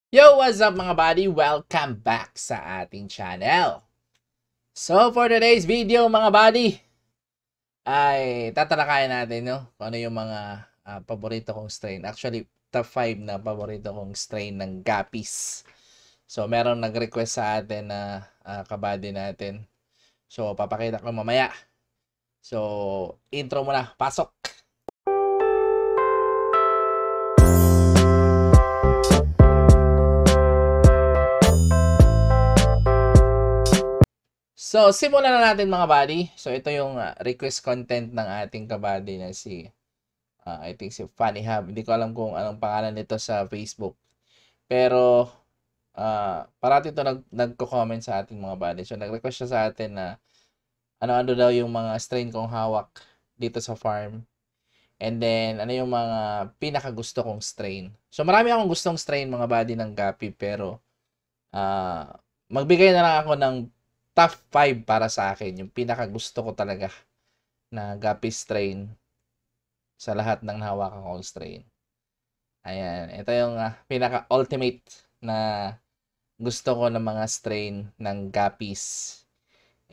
Yo, what's up mga buddy? Welcome back sa ating channel. So, for today's video mga buddy, ay tatalakayan natin kung ano yung mga paborito kong strain. Actually, top 5 na paborito kong strain ng Gapis. So, meron nag-request sa atin na kabady natin. So, papakita ko mamaya. So, intro muna. Pasok! So, simulan na natin mga buddy. So, ito yung request content ng ating kabady na si I think si Funny Hub. Hindi ko alam kung anong pangalan nito sa Facebook. Pero parati ito nagko-comment sa ating mga buddy. So nag-request siya sa atin na ano-ano daw yung mga strain kong hawak dito sa farm. And then ano yung mga pinakagusto kong strain. So marami akong gustong strain mga buddy ng Gapi, pero magbigay na lang ako ng top 5 para sa akin. Yung pinakagusto ko talaga na Gapi strain sa lahat ng nahawakan kong strain. Ayan, ito yung pinaka-ultimate na gusto ko ng mga strain ng Gapis.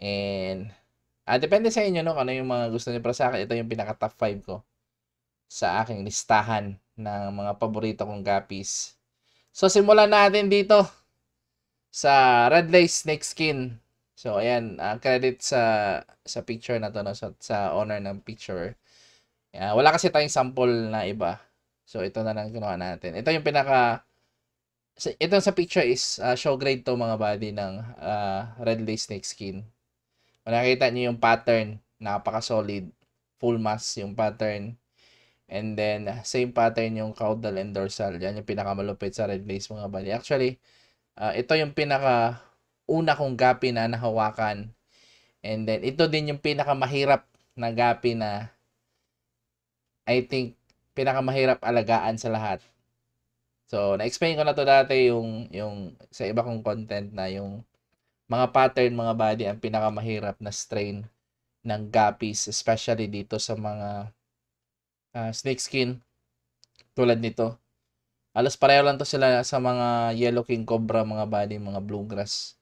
And depende sa inyo kung ano yung mga gusto niyo. Pero sa akin, ito yung pinaka-top 5 ko sa aking listahan ng mga paborito kong Gapis. So, simulan natin dito sa Red Lace Snake Skin. So, ayan, credit sa picture na to, sa owner ng picture. Wala kasi tayong sample na iba. So, ito na lang kinuha natin. Ito yung ito sa picture is show grade to mga body ng Red Lace Snake Skin. Kung nakita niyo yung pattern, napaka-solid. Full mass yung pattern. And then, same pattern yung caudal and dorsal. Yan yung pinakamalupit sa Red Lace mga body. Actually, ito yung una kong gapi na nahawakan. And then, ito din yung pinakamahirap na gapi na I think pinakamahirap alagaan sa lahat. So, na-explain ko na to dati yung sa iba kong content na yung mga pattern, mga body ang pinakamahirap na strain ng guppies, especially dito sa mga snake skin tulad nito. Alas pareho lang to sila sa mga yellow king cobra, mga body, mga bluegrass.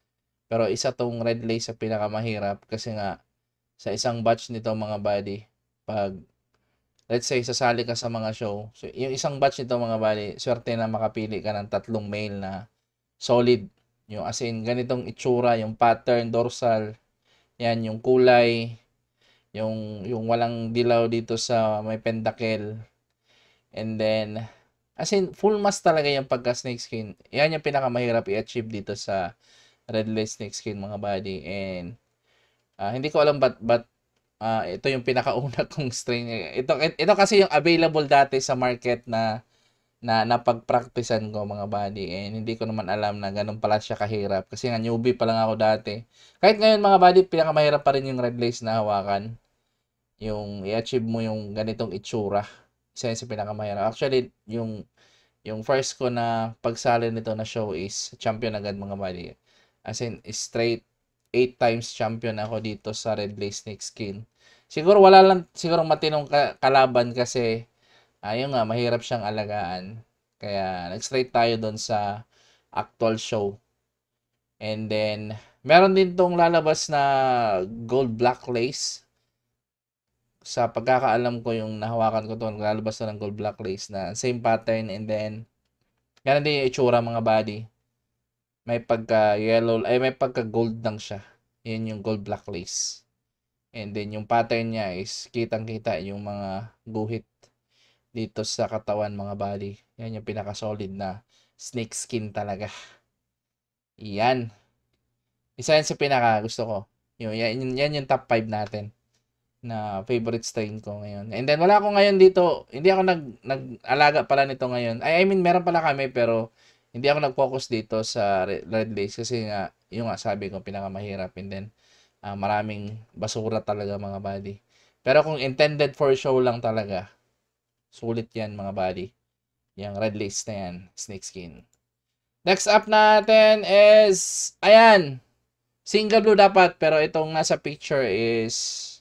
Pero isa tong red lace sa pinakamahirap kasi nga sa isang batch nito mga body, pag let's say sasali ka sa mga show, so yung isang batch nito mga body, swerte na makapili ka ng 3 male na solid. Yung as in, ganitong itsura, yung pattern, dorsal, yan, yung kulay, yung walang dilaw dito sa may pentacle. And then, as in, full mask talaga yung pagka snake skin. Yan yung pinakamahirap i-achieve dito sa red lace snake skin mga body. And, hindi ko alam but ito yung pinakauna kong strain. Ito kasi yung available dati sa market na napag-practicean ko mga body, and hindi ko naman alam na ganun pala siya kahirap kasi nga newbie pa lang ako dati. Kahit ngayon mga body, pinakamahirap pa rin yung red lace na hawakan. Yung i-achieve mo yung ganitong itsura. Isa yun sa pinakamahirap. Actually, yung first ko na pagsali nito na show is champion agad mga body. As in, straight 8 times champion ako dito sa red lace snake skin. Siguro wala lang, siguro matinong kalaban kasi ayun nga, mahirap siyang alagaan. Kaya nag-straight tayo doon sa actual show. And then, meron din tong lalabas na gold black lace. Sa pagkakaalam ko yung nahawakan ko to, lalabas na ng gold black lace na same pattern, and then, ganun din yung itsura mga body. May pagka yellow, ay may pagka gold lang siya. Yan yung gold black lace. And then, yung pattern niya is kitang-kita yung mga guhit dito sa katawan mga body. Yan yung pinaka-solid na snake skin talaga. Yan. Isa yan sa pinaka gusto ko. Yan yung top 5 natin na favorite strain ko ngayon. And then wala ako ngayon dito. Hindi ako nag-alaga pala nito ngayon. I mean, meron pala kami pero hindi ako nag-focus dito sa red lace kasi nga, yung nga sabi ko pinakamahirap, and then maraming basura talaga mga body. Pero kung intended for show lang talaga, sulit yan mga body. Yung red lace na yan, snake skin. Next up natin is, ayan, single blue dapat, pero itong nasa picture is,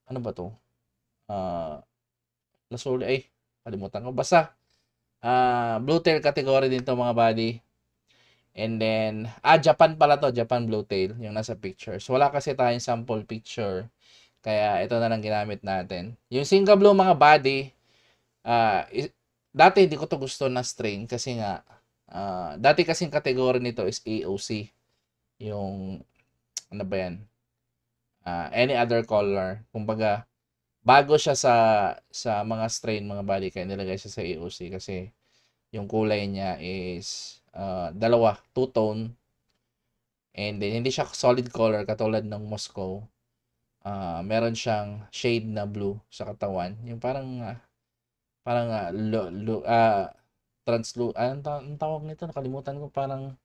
ano ba to? Lasuli, ay, kalimutan ko. Basta, Blue tail category din to mga buddy. And then, Japan pala to, Japan blue tail, yung nasa picture. So, wala kasi tayong sample picture. Kaya, ito na lang ginamit natin. Yung Singa Blue mga buddy, dati hindi ko to gusto na strain kasi nga, dati kasing category nito is AOC. Yung, ano ba yan? Any other color. Kumbaga, bago siya sa mga strain mga buddy, kaya nilagay siya sa AOC kasi yung kulay niya is dalawa, two-tone. And then, hindi siya solid color katulad ng Moscow. Meron siyang shade na blue sa katawan. Yung parang anong tawag nito? Nakalimutan ko. Parang,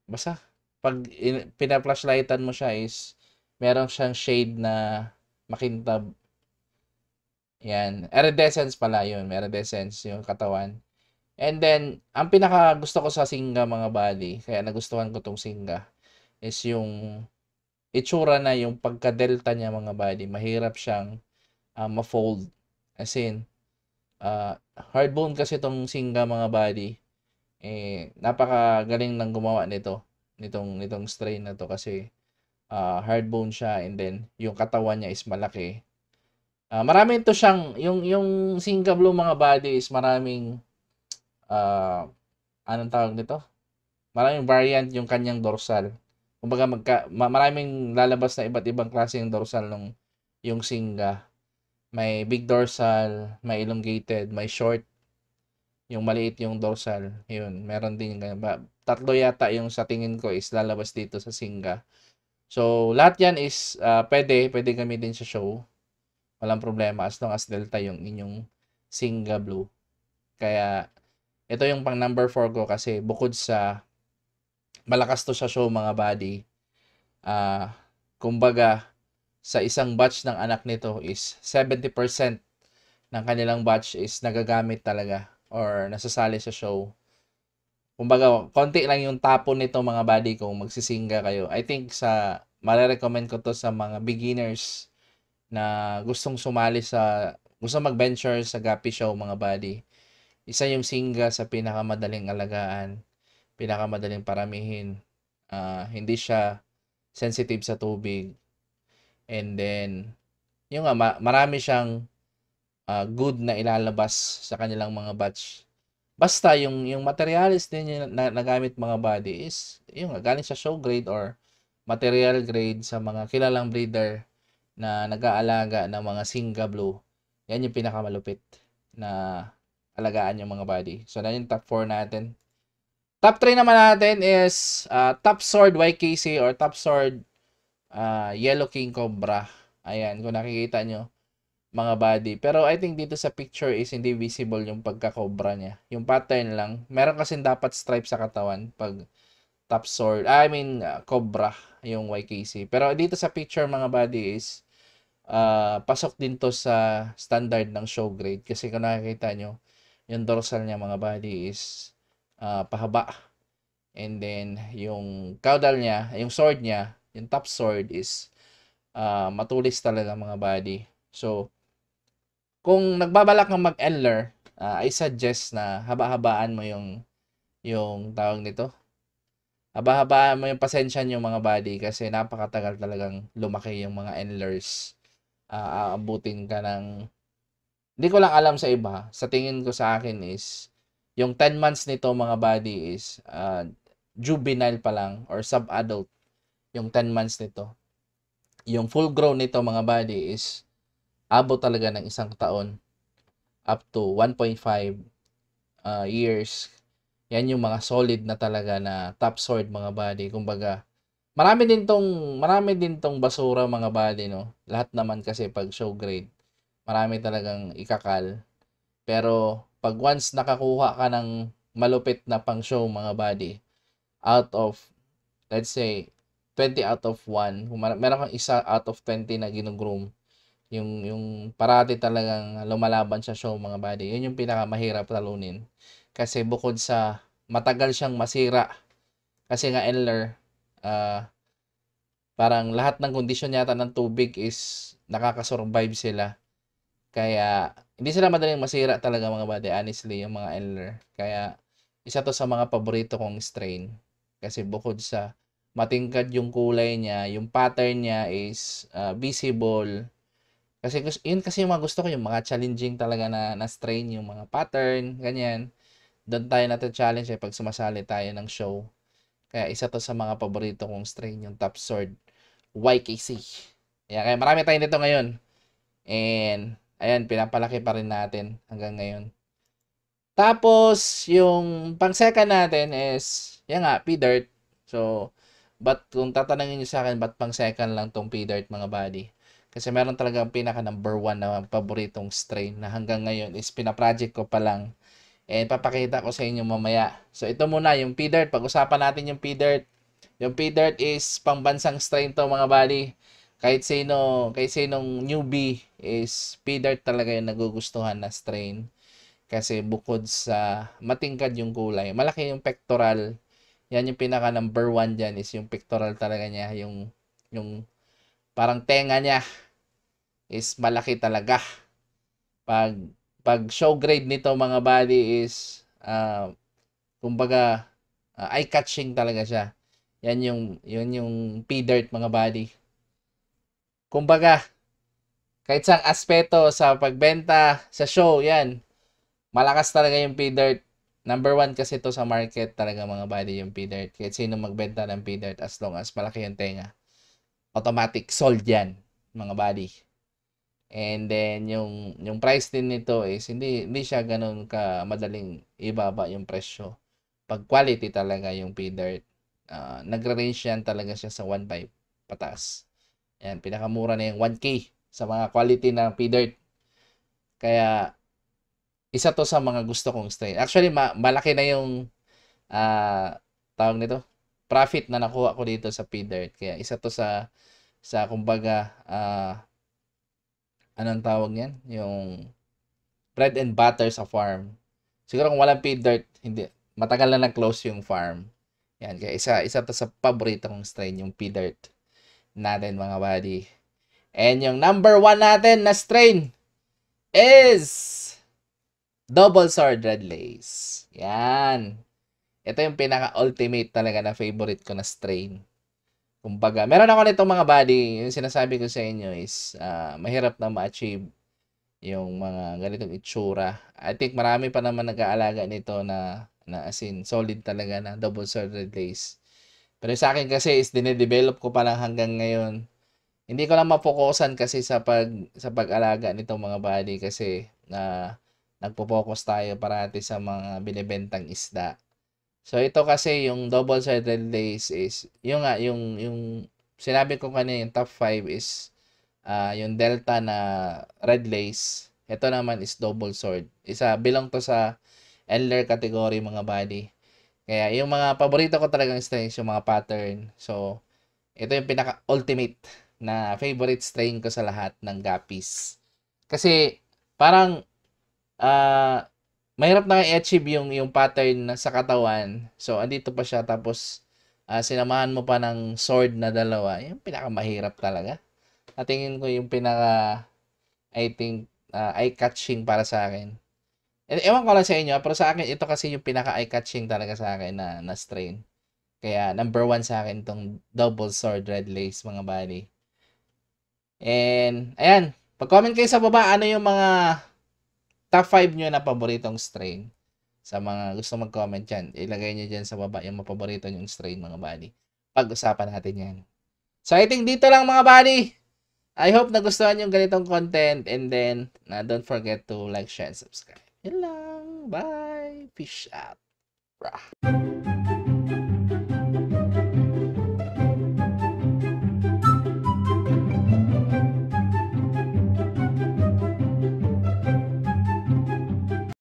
basta, pag pina-flashlightan mo siya is, meron siyang shade na makintab. Yan. Iridescence pala yun. Iridescence yung katawan. And then, ang pinaka gusto ko sa Singa mga buddy, kaya nagustuhan ko tong Singa, is yung itsura na yung pagka-delta niya mga buddy. Mahirap siyang ma-fold. As in, hard bone kasi tong Singa mga buddy. Napakagaling ng gumawa nitong strain na to kasi hard bone siya and then yung katawan niya is malaki. Marami ito siyang, yung Singa Blue mga buddy is maraming anong tawag nito? Maraming variant yung kanyang dorsal. Kumbaga maraming lalabas na iba't ibang klase ng dorsal ng yung Singa. May big dorsal, may elongated, may short, yung maliit yung dorsal. Yun, meron din yung ganyan. Tatlo yata yung sa tingin ko is lalabas dito sa Singa. So, lahat yan is pwede gamitin sa show. Walang problema as long as delta yung inyong Singa Blue. Kaya, ito yung pang number 4 ko kasi bukod sa malakas to sa show mga buddy, kumbaga, sa isang batch ng anak nito is 70% ng kanilang batch is nagagamit talaga or nasasali sa show. Kumbaga, konti lang yung tapon nito mga buddy kung magsisinga kayo. I think marirecommend ko to sa mga beginners na gustong mag-venture sa Gapi Show mga buddy. Isa yung Singa sa pinakamadaling alagaan, pinakamadaling paramihin. Hindi siya sensitive sa tubig. And then, yung marami siyang good na ilalabas sa kanilang mga batch. Basta yung materials din yung nagamit mga body is yung galing sa show grade or material grade sa mga kilalang breeder na nag-aalaga ng mga Singa Blue. Yan yung pinakamalupit na alagaan yung mga body. So, na yung top 4 natin. Top 3 naman natin is Top Sword YKC or Top Sword Yellow King Cobra. Ayan, kung nakikita nyo mga body. Pero I think dito sa picture is hindi visible yung pagka-cobra niya. Yung pattern lang. Meron kasi dapat stripe sa katawan pag Top Sword. Cobra yung YKC. Pero dito sa picture mga body is pasok din to sa standard ng show grade. Kasi kung nakikita nyo, yung dorsal niya mga body is pahaba. And then, yung caudal niya, yung sword niya, yung top sword is matulis talaga mga body. So, kung nagbabalak kang mag-Enler, I suggest na haba-habaan mo yung tawag nito. Haba-habaan mo yung pasensya nyo mga body kasi napakatagal talagang lumaki yung mga Enlers. Aabutin ka ng hindi ko lang alam sa iba. Sa tingin ko sa akin is yung 10 months nito mga body is juvenile pa lang or sub-adult yung 10 months nito. Yung full grown nito mga body is abot talaga ng 1 taon up to 1.5 years. Yan yung mga solid na talaga na top sword mga body. Kumbaga, marami din tong basura mga body, no? Lahat naman kasi pag show grade, marami talagang ikakal. Pero pag once nakakuha ka ng malupit na pang show mga body, out of, let's say, 20 out of 1, kung meron kang isa out of 20 na ginugroom, yung parati talagang lumalaban sa show mga body, yun yung pinakamahirap talunin. Kasi bukod sa matagal siyang masira, kasi nga Enler, parang lahat ng kondisyon yata ng tubig is nakakasurvive sila. Kaya hindi sila madaling masira talaga mga buddy, honestly, yung mga Eller. Kaya, isa to sa mga paborito kong strain. Kasi bukod sa matingkad yung kulay niya, yung pattern niya is visible. Kasi yun kasi yung mga gusto ko, yung mga challenging talaga na strain, yung mga pattern, ganyan. Doon tayo challenge pag sumasali tayo ng show. Kaya isa to sa mga paborito kong strain, yung Top Sword YKC. Kaya marami tayong dito ngayon. And, ayan, pinapalaki pa rin natin hanggang ngayon. Tapos, yung pang-second natin is, yan nga, P-Dirt. So, kung tatanungin nyo sa akin, ba't pang-second lang tong P-Dirt, mga buddy? Kasi meron talagang pinaka number 1 na paboritong strain na hanggang ngayon is pinaproject ko pa lang. And papakita ko sa inyo mamaya. So, ito muna, yung P-Dirt. Pag-usapan natin yung P-Dirt. Yung P-Dirt is pangbansang strain to, mga buddy. Kahit sinong newbie is P-Dirt talaga yung nagugustuhan na strain. Kasi bukod sa matingkad yung kulay, malaki yung pectoral. Yan yung pinaka number 1 dyan is yung pectoral talaga niya. Yung parang tenga niya is malaki talaga. Pag show grade nito mga buddy is kumbaga eye-catching talaga siya. Yun yung P-Dirt mga buddy. Kumbaga, kahit sa aspeto sa pagbenta, sa show, yan. Malakas talaga yung P-Dirt. Number 1 kasi to sa market talaga mga buddy yung P-Dirt. Kahit sino magbenta ng P-Dirt as long as malaki yung tenga. Automatic sold yan mga buddy. And then yung price din nito is hindi siya ganoon ka madaling ibaba yung presyo. Pag quality talaga yung P-Dirt. Nagre-range yan talaga siya sa 1.5 pataas. Yan, pinakamura na yung 1K sa mga quality na P-Dirt. Kaya isa to sa mga gusto kong strain. Actually, malaki na yung tawag nito, profit na nakuha ko dito sa P-Dirt. Kaya isa to sa kumbaga anong tawag niyan? Yung bread and butter sa farm. Siguro kung walang P-Dirt, hindi matagal na nag-close yung farm. Yan, kaya isa to sa paborito kong strain, yung P-Dirt natin mga buddy. And yung number 1 natin na strain is Double Sword Red Lace. Yan. Ito yung pinaka-ultimate talaga na favorite ko na strain. Kumbaga, meron ako nitong mga buddy, yung sinasabi ko sa inyo is mahirap na ma-achieve yung mga ganitong itsura. I think marami pa naman nag-aalaga nito na as in solid talaga na Double Sword Red Lace. Pero sa akin kasi is dinedevelop ko pa lang hanggang ngayon. Hindi ko lang mapokusan kasi sa pag-alaga nitong mga buddy kasi nagpo-focus tayo parati sa mga binebentang isda. So ito kasi yung double sided lace is yung sinabi ko kanina yung top 5 is yung delta na red lace. Ito naman is double sword. Belong to sa Eller category mga buddy. Kaya yung mga paborito ko talagang strains yung mga pattern. So ito yung pinaka ultimate na favorite strain ko sa lahat ng guppies. Kasi parang mahirap na i-achieve yung pattern sa katawan. So, andito pa siya. Tapos, sinamahan mo pa ng sword na dalawa. Yung pinakamahirap talaga. At tingin ko yung I think, eye-catching para sa akin. Ewan ko lang sa inyo, pero sa akin, ito kasi yung pinaka-eye-catching talaga sa akin na strain. Kaya, number 1 sa akin itong double sword red lace, mga buddy. And, ayan. Pag-comment kayo sa baba, ano yung mga top 5 nyo na paboritong strain. Sa mga gusto mag-comment yan, ilagay nyo dyan sa baba yung mga paborito nyong strain, mga buddy. Pag-usapan natin yan. So, I think dito lang, mga buddy. I hope nagustuhan yung ganitong content. And then, don't forget to like, share, and subscribe. Yun lang. Bye. Peace out. Brah.